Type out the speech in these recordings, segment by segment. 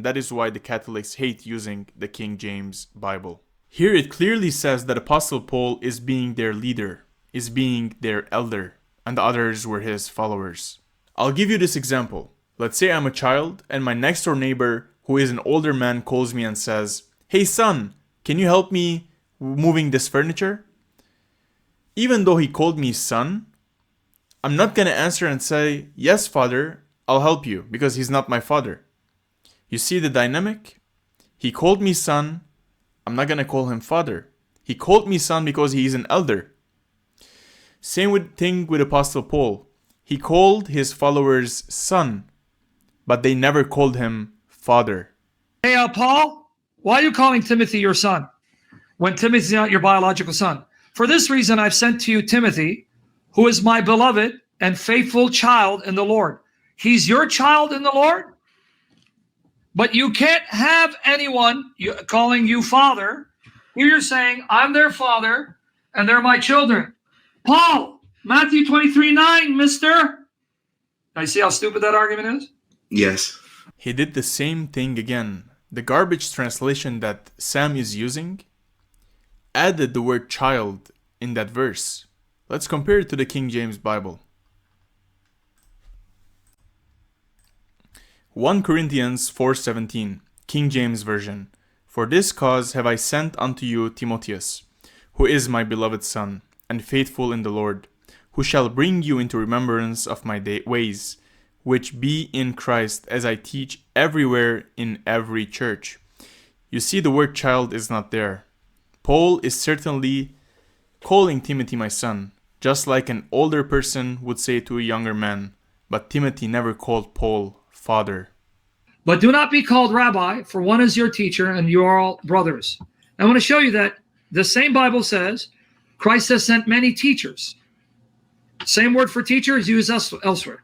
That is why the Catholics hate using the King James Bible. Here it clearly says that Apostle Paul is being their leader, is being their elder, and the others were his followers. I'll give you this example. Let's say I'm a child, and my next door neighbor, who is an older man, calls me and says, "Hey son, can you help me moving this furniture?" Even though he called me son, I'm not gonna answer and say, "Yes, father, I'll help you," because he's not my father. You see the dynamic? He called me son. I'm not gonna call him father. He called me son because he is an elder. Same thing with Apostle Paul. He called his followers son, but they never called him father. Hey, Paul, why are you calling Timothy your son when Timothy's not your biological son? For this reason, I've sent to you Timothy, who is my beloved and faithful child in the Lord. He's your child in the Lord, but you can't have anyone calling you father. Here you're saying, I'm their father and they're my children. Paul, Matthew 23:9, mister. Now you see how stupid that argument is? Yes. He did the same thing again. The garbage translation that Sam is using added the word child in that verse. Let's compare it to the King James Bible. 1 Corinthians 4:17, King James Version. For this cause have I sent unto you Timotheus, who is my beloved son, and faithful in the Lord, who shall bring you into remembrance of my ways, which be in Christ, as I teach everywhere in every church. You see, the word child is not there. Paul is certainly calling Timothy my son, just like an older person would say to a younger man, but Timothy never called Paul father. But do not be called rabbi, for one is your teacher, and you are all brothers. I want to show you that the same Bible says Christ has sent many teachers. Same word for teacher is used elsewhere.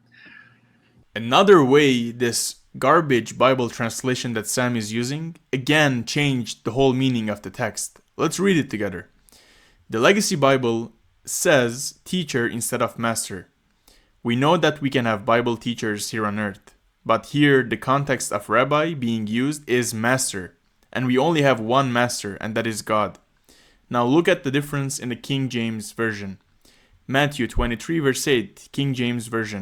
Another way this garbage Bible translation that Sam is using again changed the whole meaning of the text. Let's read it together. The Legacy Bible says teacher instead of master. We know that we can have Bible teachers here on earth, but here the context of rabbi being used is master, and we only have one master, and that is God. Now look at the difference in the King James Version. Matthew 23 verse 8, King James Version.